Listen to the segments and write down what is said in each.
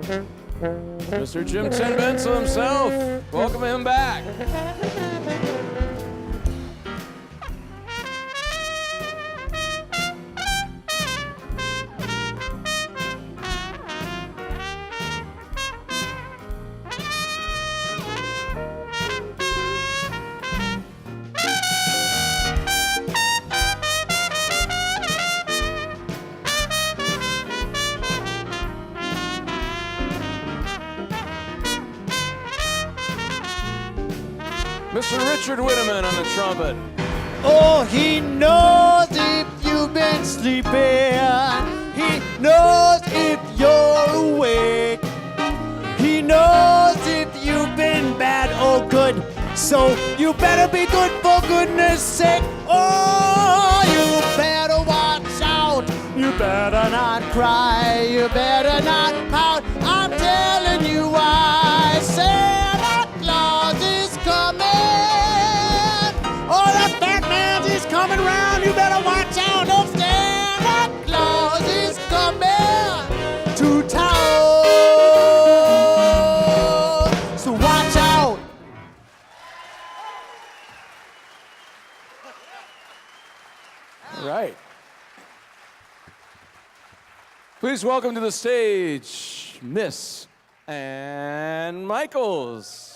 Mr. Jim Tin Bensel himself. Welcome him back. Mr. Richard Whitteman on the trumpet. Oh, he knows if you've been sleeping. He knows if you're awake. He knows if you've been bad or good. So you better be good for goodness sake. Oh, you better watch out. You better not cry. You better not pout. I'm telling you why. Santa Claus is coming. Oh, the fat man is coming round. You better watch out. Oh, Santa Claus is coming to town. So watch out. All right. Please welcome to the stage, Miss Ann Michaels.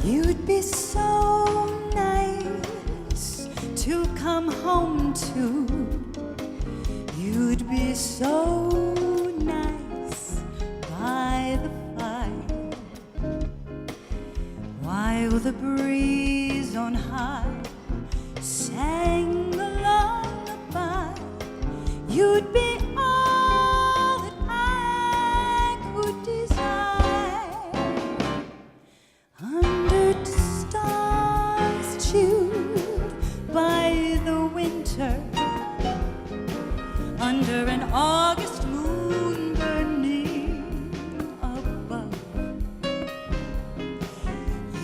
You'd be so nice to come home to. You'd be so nice by the fire, while the breeze on high sang a lullaby. You'd be all that I could desire. Under the stars chewed by the winter, under an August moon burning above,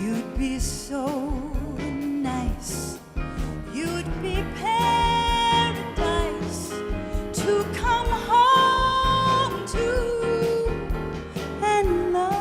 you'd be so nice. You'd be paradise to come home to and love.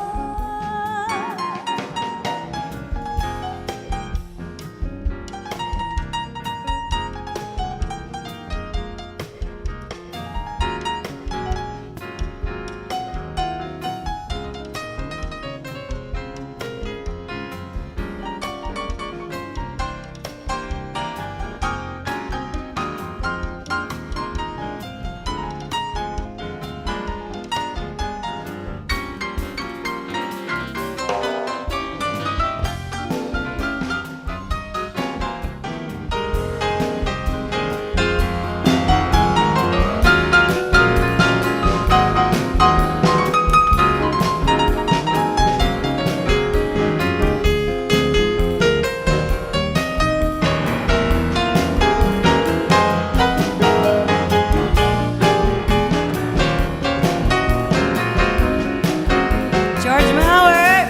George Maurer.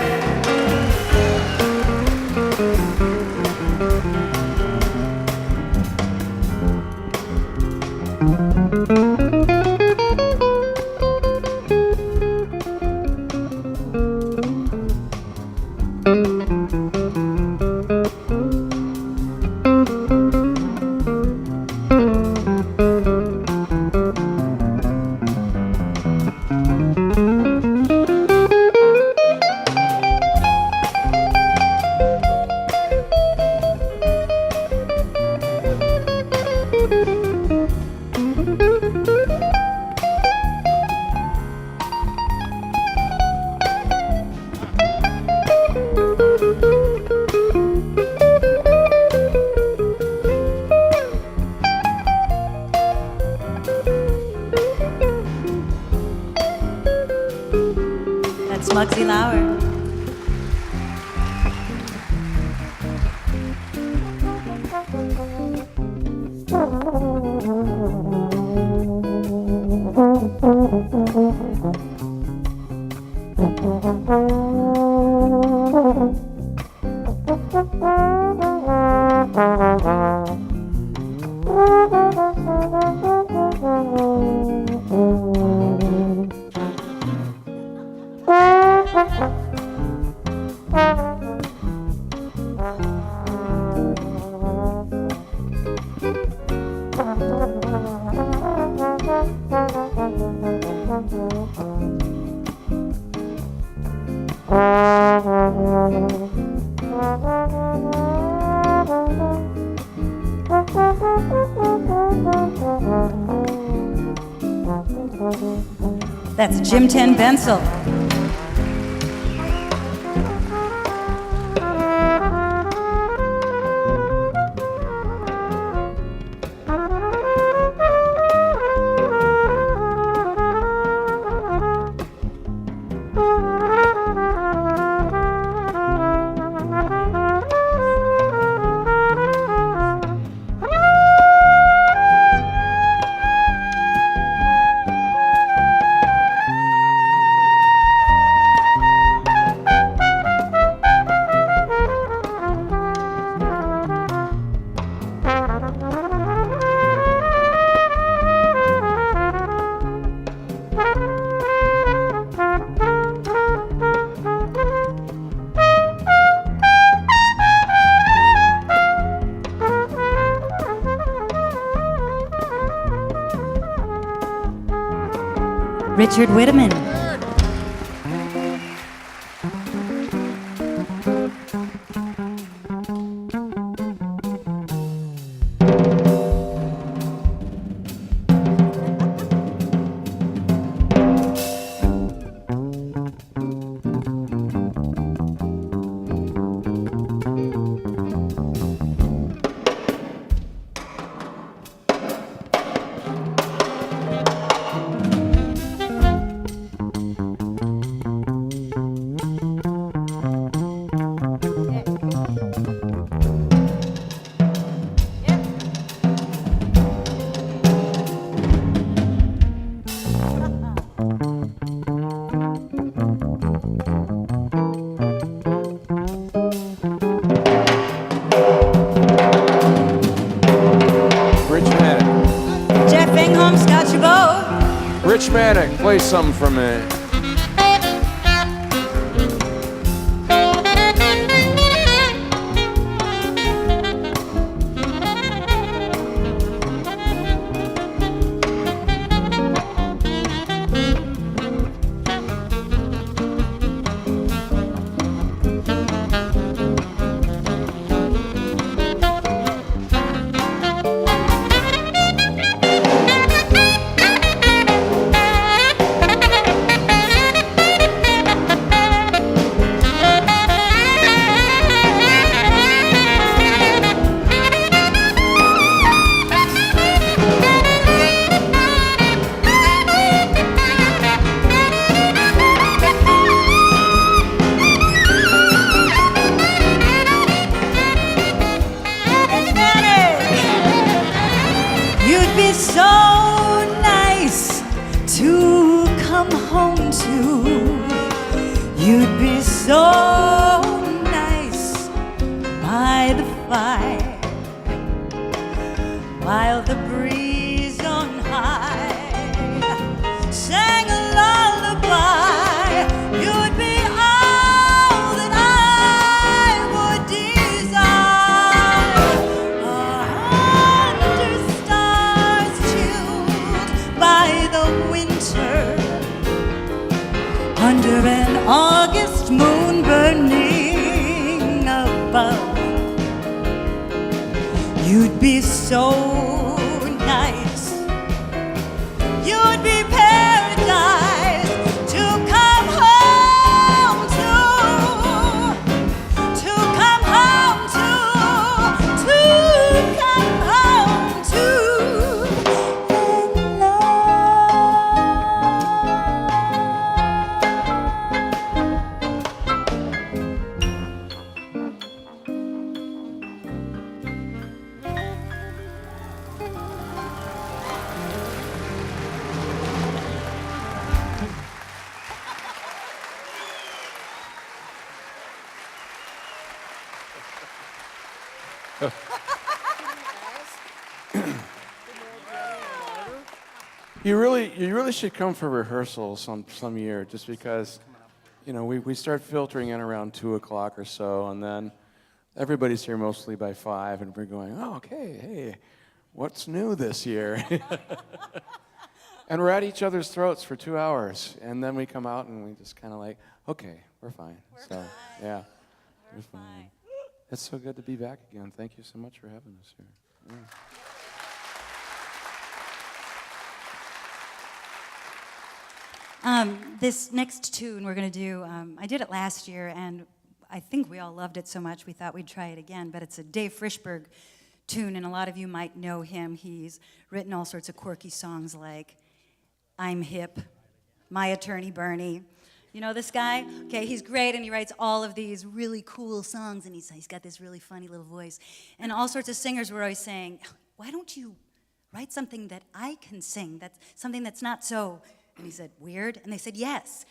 That's Muggsy Lauer. That's Jim Ten Bensel. Richard Whitteman. Rich Manic, play something for me. You'd be so nice by the fire while the breeze on high sang a lullaby. You'd be all that I would desire. 100 stars chilled by the winter under an August moon burning above. You'd be so nice. You'd be paradise to come home to come home to come home to in love. You really should come for rehearsals some year, just because, we start filtering in around 2 o'clock or so, and then everybody's here mostly by 5, and we're going, oh, okay, hey, what's new this year? And we're at each other's throats for 2 hours, and then we come out and we just kind of like, okay, we're fine. Yeah, we're fine. It's so good to be back again. Thank you so much for having us here. Yeah. This next tune we're going to do, I did it last year, and I think we all loved it so much we thought we'd try it again, but it's a Dave Frischberg tune, and a lot of you might know him. He's written all sorts of quirky songs like I'm Hip, My Attorney Bernie. You know this guy? Okay, he's great, and he writes all of these really cool songs, and he's got this really funny little voice. And all sorts of singers were always saying, why don't you write something that I can sing, that's something that's not so... And he said, weird? And they said, yes.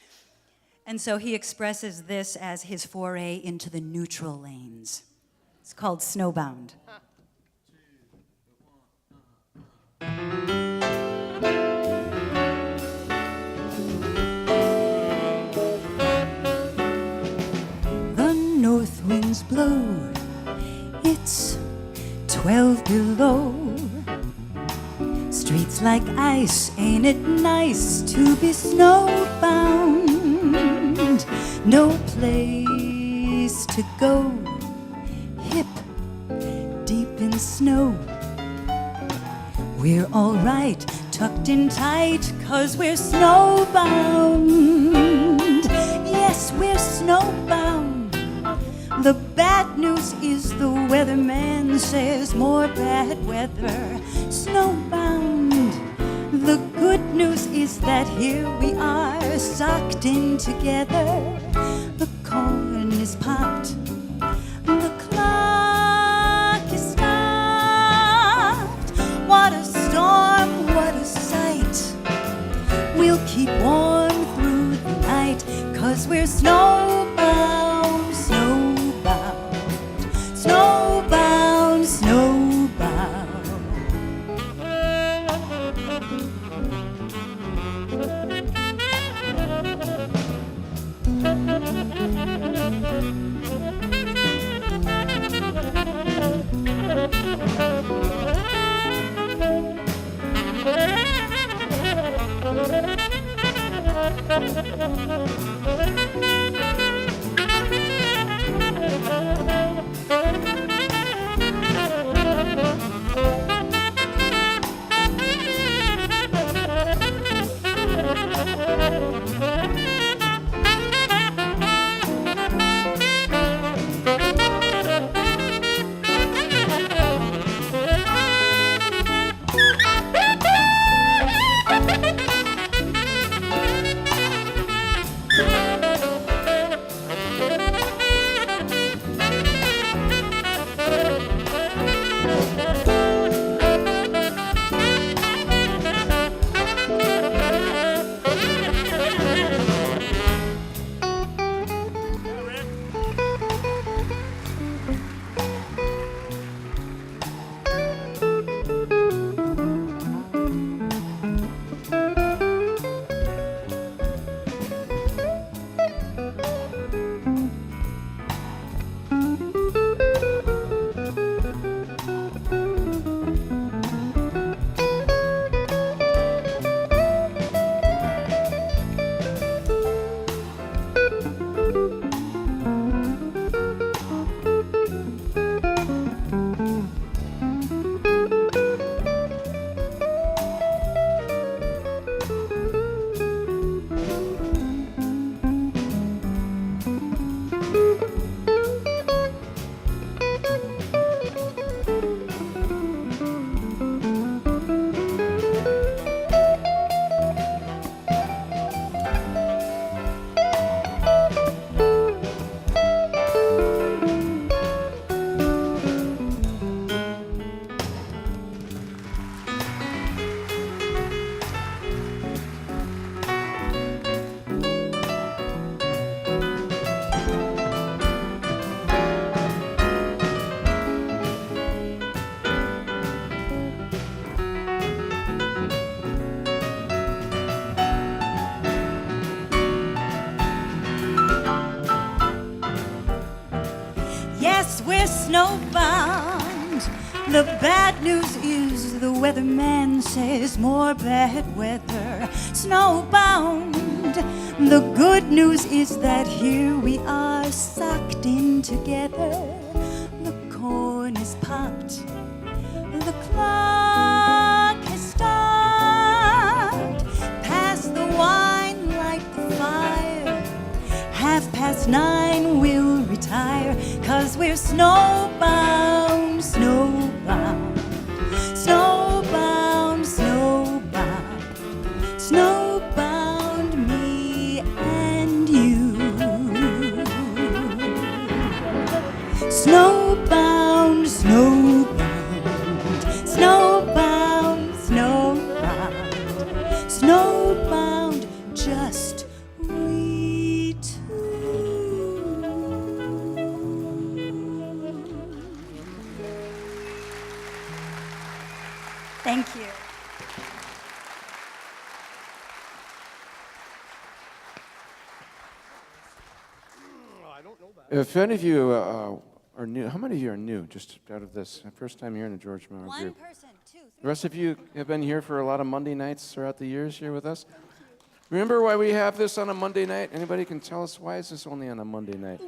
And so he expresses this as his foray into the neutral lanes. It's called Snowbound. The north winds blow, it's 12 below. Streets like ice, ain't it nice to be snowbound? No place to go, hip, deep in snow. We're all right, tucked in tight, 'cause we're snowbound. Yes, we're snowbound. The bad news is the weatherman says more bad weather. Snowbound. The good news is that here we are, socked in together. The corn is popped. The clock is stopped. What a storm, what a sight. We'll keep warm through the night, 'cause we're snowbound, snowbound, snowbound, snowbound. 'cause we're snowbound. The bad news is the weatherman says more bad weather. Snowbound. The good news is that here we are sucked in together. The corn is popped. The clock has stopped. Pass the wine, light the fire. 9:30 we'll retire. 'Cause we're snowbound, snowbound, snowbound, snowbound, snowbound, me and you. Snowbound, snowbound, snowbound, snowbound, snowbound, just we two. Thank you. If any of you are new, how many of you are new, just out of this? First time here in the George Maurer One group. person, two, three. The rest of you have been here for a lot of Monday nights throughout the years here with us. Remember why we have this on a Monday night? Anybody can tell us why is this only on a Monday night?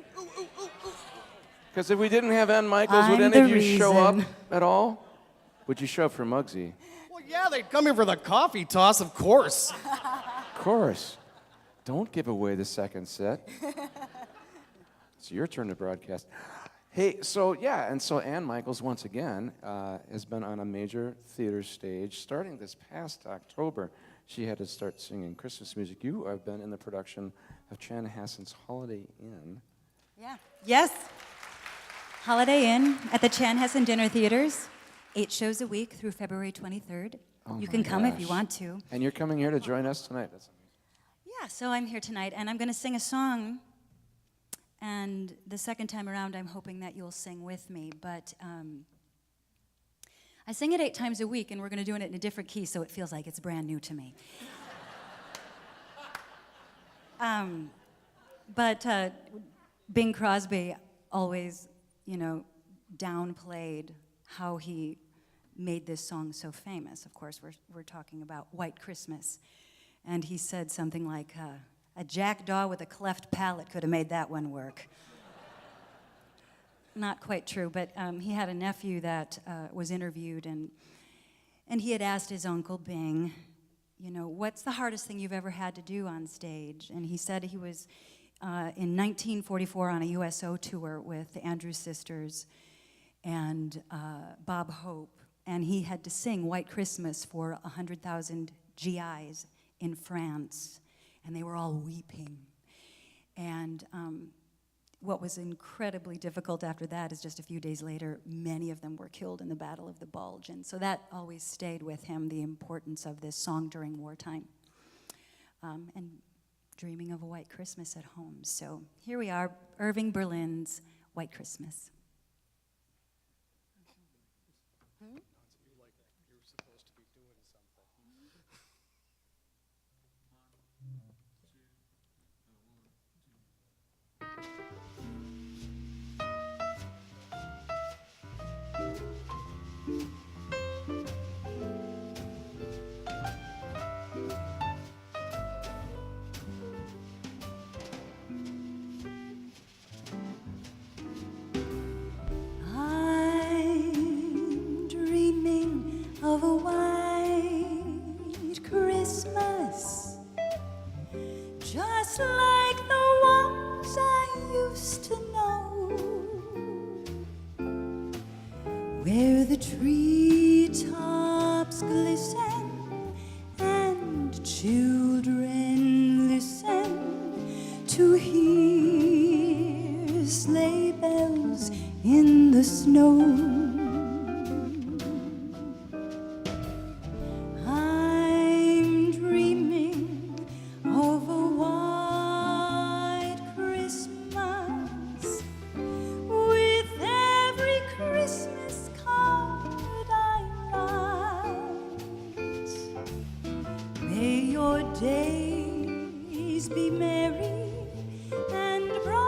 Because if we didn't have Ann Michaels, would I'm any of the you show up reason. at all? Would you show up for Muggsy? Well, yeah, they'd come here for the coffee toss, of course. Of course. Don't give away the second set. It's your turn to broadcast. Hey, so yeah, and so Ann Michaels, once again, has been on a major theater stage starting this past October. She had to start singing Christmas music. You have been in the production of Chanhassen's Holiday Inn. Yeah. Yes. Holiday Inn at the Chanhassen Dinner Theaters. 8 shows a week through February 23rd. Oh You my can come if you gosh. want to. And you're coming here to join us tonight. That's Yeah, so I'm here tonight, and I'm going to sing a song. And the second time around, I'm hoping that you'll sing with me. But I sing it 8 times a week, and we're going to do it in a different key, so it feels like it's brand new to me. But Bing Crosby always, downplayed how he made this song so famous. Of course, we're talking about White Christmas. And he said something like, a jackdaw with a cleft palate could have made that one work. Not quite true, but he had a nephew that was interviewed, and he had asked his uncle Bing, what's the hardest thing you've ever had to do on stage? And he said he was in 1944 on a USO tour with the Andrews Sisters and Bob Hope, and he had to sing White Christmas for 100,000 GIs in France, and they were all weeping. And what was incredibly difficult after that is just a few days later, many of them were killed in the Battle of the Bulge. And so that always stayed with him, the importance of this song during wartime. And dreaming of a white Christmas at home. So here we are, Irving Berlin's White Christmas. I'm dreaming of a white Christmas, just like the ones I used to know, where the treetops glisten and children listen to hear sleigh bells in the snow. I'm dreaming of a white Christmas with every Christmas card I write. May your days be merry and bright.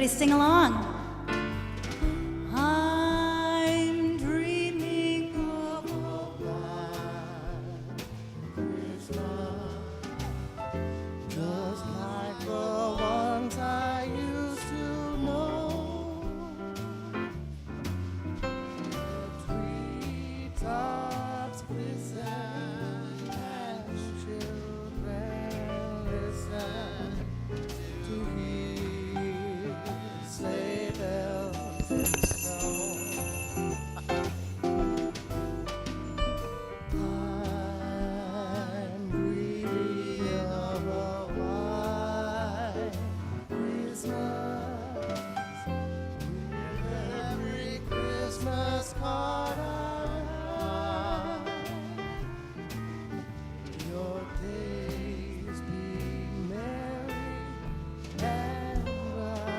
Everybody sing along. I'm dreaming of a white Christmas, just like the ones I used to know. The treetops glisten and children listen to hear sleigh bells in snow. I'm dreaming of a white Christmas, with every Christmas card I write. Your days be merry and bright.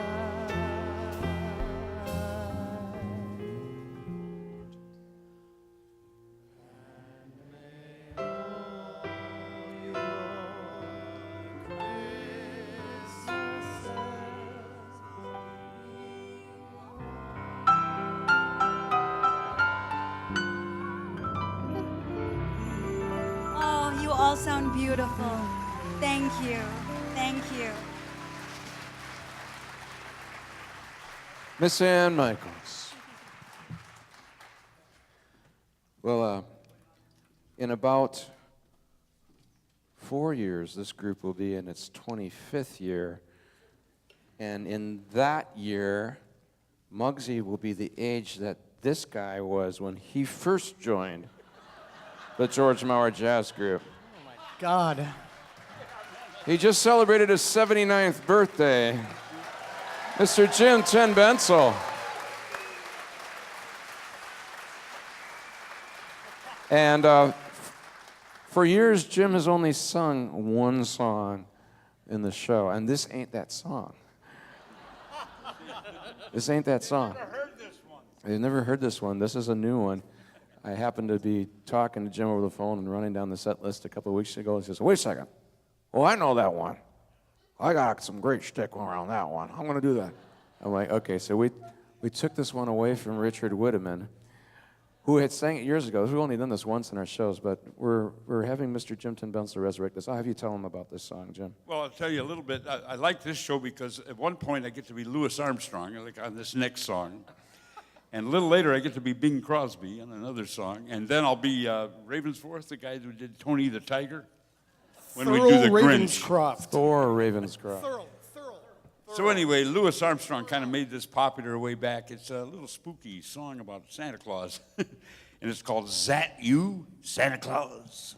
Oh, you all sound beautiful. Thank you. Thank you. Miss Ann Michaels. Well, in about 4 years, this group will be in its 25th year. And in that year, Muggsy will be the age that this guy was when he first joined the George Maurer Jazz Group. God. He just celebrated his 79th birthday. Mr. Jim Ten Bensel. And for years, Jim has only sung one song in the show, and this ain't that song. This ain't that song. I've never heard this one. This is a new one. I happened to be talking to Jim over the phone and running down the set list a couple of weeks ago. He says, wait a second. Oh, I know that one. I got some great shtick around that one. I'm going to do that. I'm like, okay, so we took this one away from Richard Whitteman, who had sang it years ago. We've only done this once in our shows, but we're having Mr. Jim Ten Bensel resurrect this. I'll have you tell him about this song, Jim. Well, I'll tell you a little bit. I like this show because at one point I get to be Louis Armstrong, like on this next song. And a little later I get to be Bing Crosby on another song. And then I'll be Ravensworth, the guy who did Tony the Tiger, when we do the Grinch. Thor Ravenscroft. So anyway, Louis Armstrong kind of made this popular way back. It's a little spooky song about Santa Claus. And it's called Zat You, Santa Claus?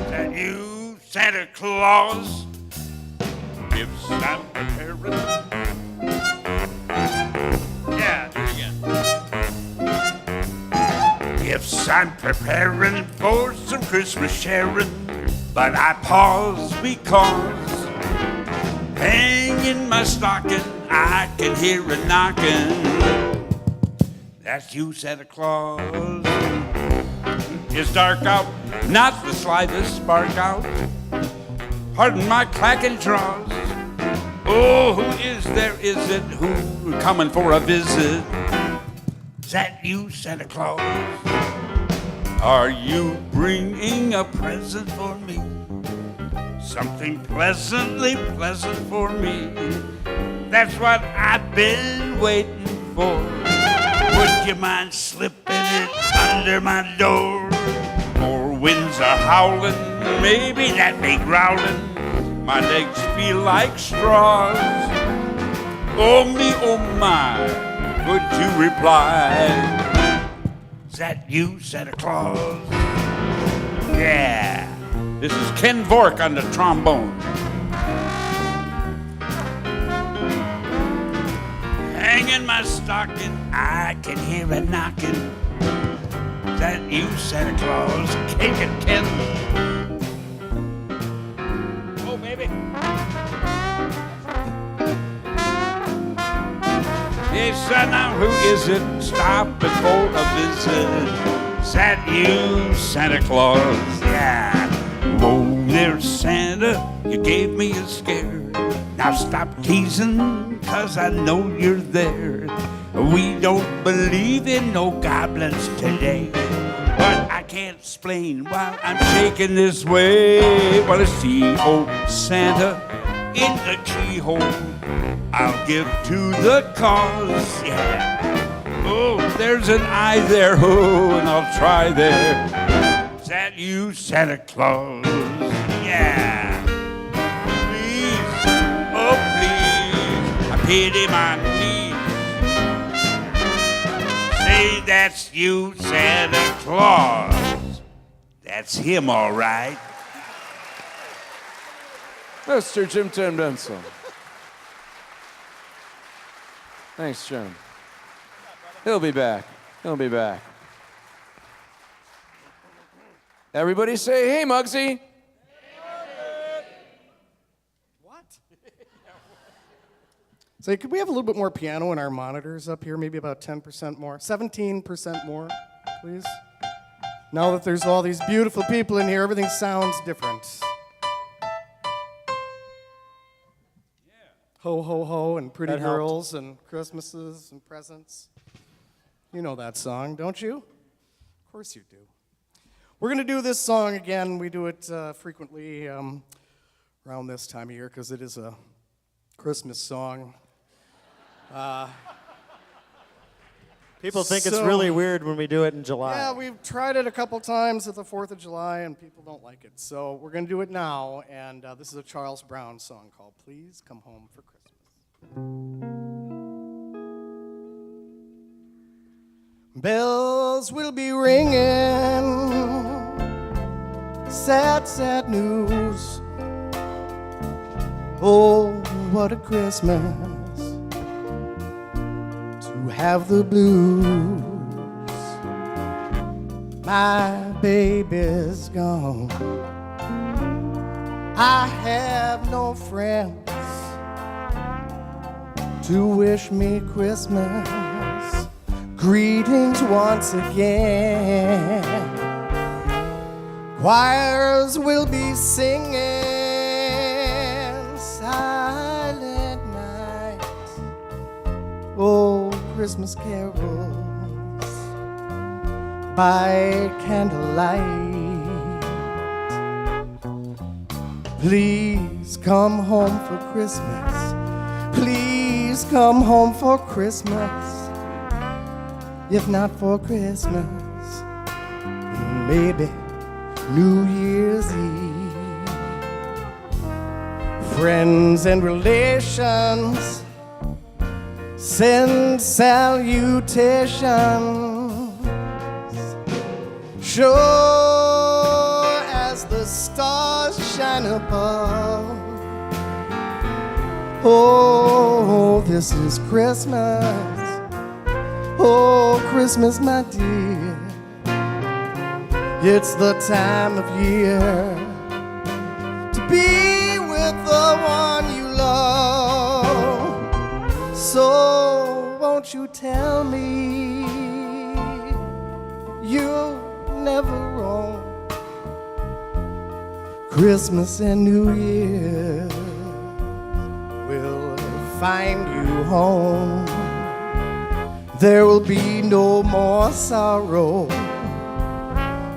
That you, Santa Claus? If I'm preparing. Yeah, do it again. If I'm preparing for some Christmas sharing, but I pause because hanging my stocking, I can hear a knocking. That's you, Santa Claus. It's dark out, not the slightest spark out. Pardon my clacking draws. Oh, who is there, is it, who coming for a visit? Is that you, Santa Claus? Are you bringing a present for me? Something pleasantly pleasant for me. That's what I've been waiting for. Would you mind slipping it under my door? More winds are howling, maybe that be growling. My legs feel like straws. Oh me, oh my, could you reply? Is that you, Santa Claus? Yeah. This is Ken Vork on the trombone. Hanging my stocking, I can hear a knocking. Is that you, Santa Claus? Cake and Ken. Oh, baby. Yes, son, now who is it stopping for a visit? Is that you, Santa Claus? Yeah. Whoa, there, Santa, you gave me a scare. Now stop teasing, 'cause I know you're there. We don't believe in no goblins today, but I can't explain why I'm shaking this way. Well, I see old Santa in the keyhole. I'll give to the cause, yeah. Oh, there's an eye there, oh, and I'll try there. Is that you, Santa Claus? Yeah. Please, oh please, I pity my knees. Say that's you, Santa Claus. That's him, all right. Mr. Jim Tim Denson. Thanks, Jim. He'll be back. He'll be back. Everybody say, hey, Muggsy. What? Say, could we have a little bit more piano in our monitors up here? Maybe about 10% more, 17% more, please. Now that there's all these beautiful people in here, everything sounds different. Ho, ho, ho, and pretty That helped. girls, and Christmases, and presents. You know that song, don't you? Of course you do. We're going to do this song again. We do it frequently around this time of year because it is a Christmas song. People think it's So- really weird when we do it in July. Yeah, we've tried it a couple times at the 4th of July, and people don't like it. So we're going to do it now, and this is a Charles Brown song called Please Come Home for Christmas. Bells will be ringing, sad, sad news. Oh, what a Christmas to have the blues. My baby's gone. I have no friends to wish me Christmas. Greetings once again. Choirs will be singing silent night. Oh, Christmas carols by candlelight. Please come home for Christmas. Please come home for Christmas. If not for Christmas, maybe New Year's Eve. Friends and relations send salutations. Sure as the stars shine above. Oh, this is Christmas. Oh, Christmas, my dear, it's the time of year to be with the one you love. So won't you tell me you'll never roam Christmas and New Year will find you home. There will be no more sorrow,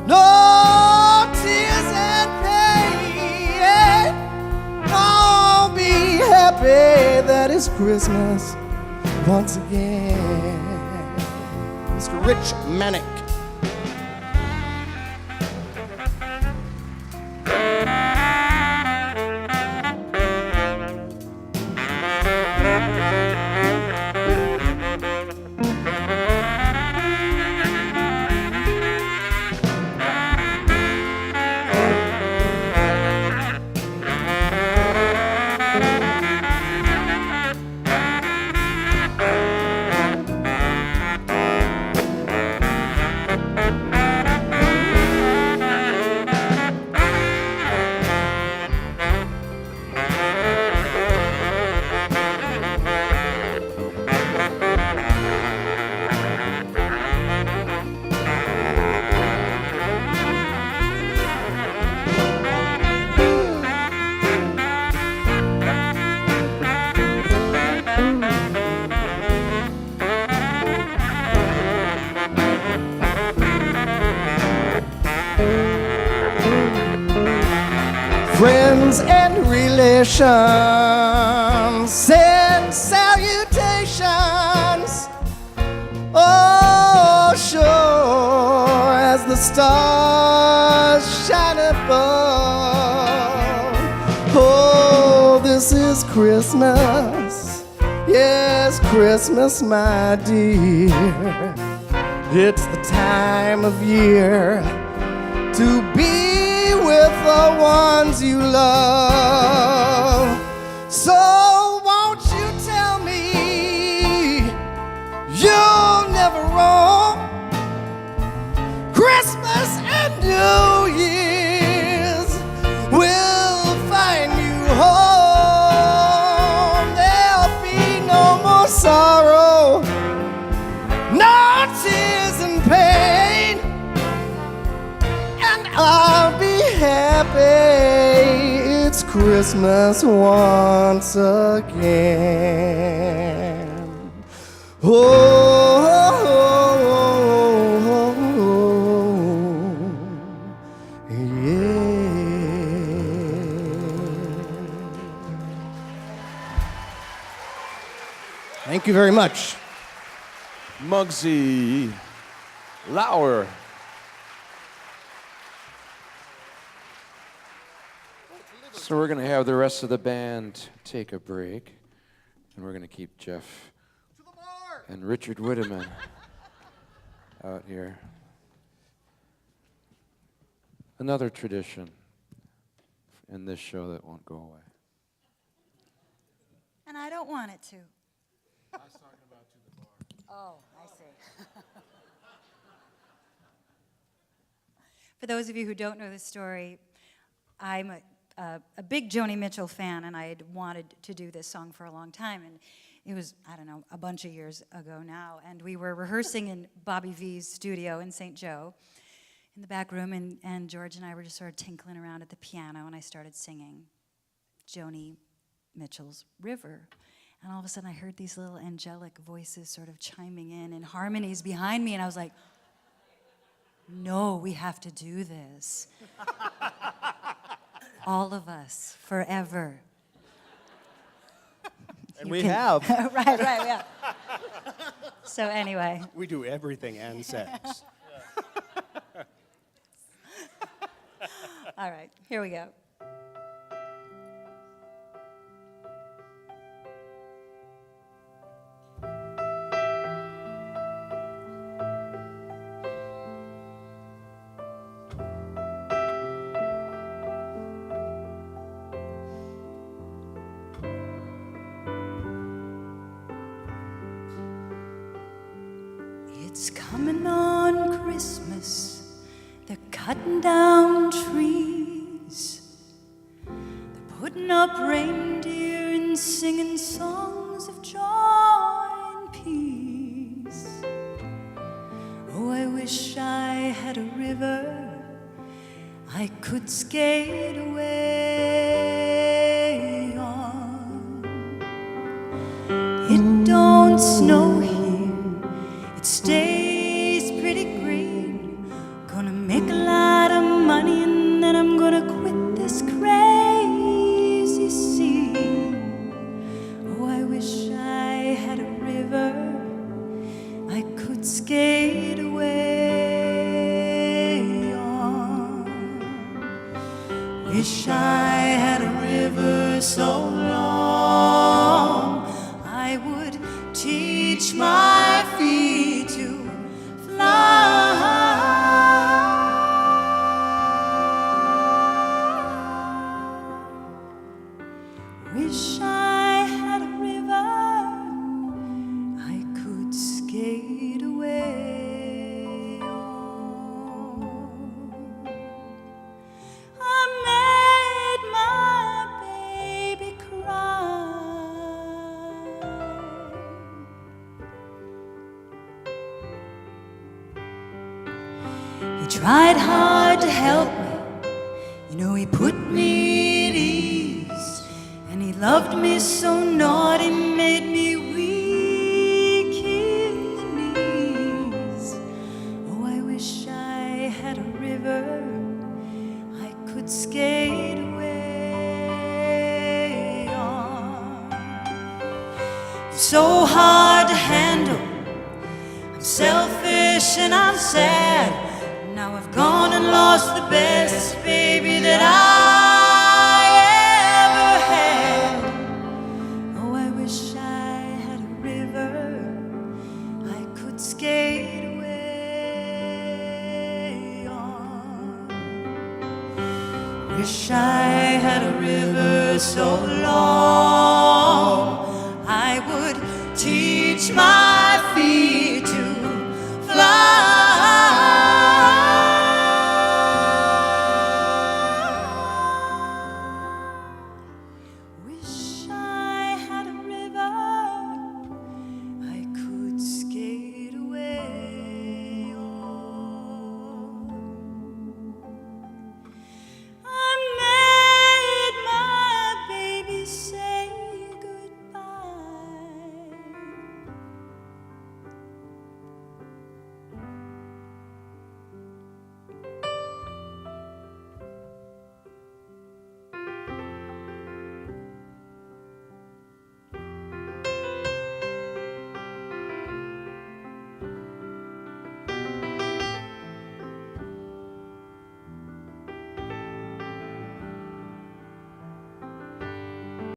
no tears and pain. I'll be happy that it's Christmas once again. Mr. Rich Manick. friends and relations send salutations. Oh, sure as the stars shine above. Oh, this is Christmas. Yes, Christmas, my dear. It's the time of year to be with the ones you love. So won't you tell me you'll never roam? Christmas and New Year's will find you home. There'll be no more sorrow, no tears and pain, and I'll be happy. It's Christmas once again. Oh, yeah. Thank you very much. Muggsy Maurer. So we're going to have the rest of the band take a break, and we're going to keep Jeff and Richard Whitteman out here. Another tradition in this show that won't go away. And I don't want it to. I was talking about to the bar. Oh, I see. For those of you who don't know the story, I'm a big Joni Mitchell fan, and I had wanted to do this song for a long time. And it was, I don't know, a bunch of years ago now. And we were rehearsing in Bobby V's studio in St. Joe in the back room, and George and I were just sort of tinkling around at the piano, and I started singing Joni Mitchell's River. And all of a sudden I heard these little angelic voices sort of chiming in harmonies behind me, and I was like, no, we have to do this. All of us, forever. And we have. Right, yeah. So anyway. We do everything and sex. All right, here we go. It's coming on Christmas. They're cutting down trees. They're putting up reindeer and singing songs of joy and peace. Oh, I wish I had a river I could skate away on. It don't snow here, it stays pretty green. Gonna make a lot of money and then I'm gonna quit this crazy scene. Oh, I wish I had a river I could skate away on. Wish I had a river so long I would teach my feet to fly. Wish I had a river I could skate away on. I made my baby cry. He tried hard to help me, you know, he put me at ease. And he loved me so naughty, made me weak in the knees. Oh, I wish I had a river I could skate away so hard to handle. I'm selfish and I'm sad. Now I've gone and lost the best baby that I ever had. Oh, I wish I had a river I could skate away on. Wish I had a river so long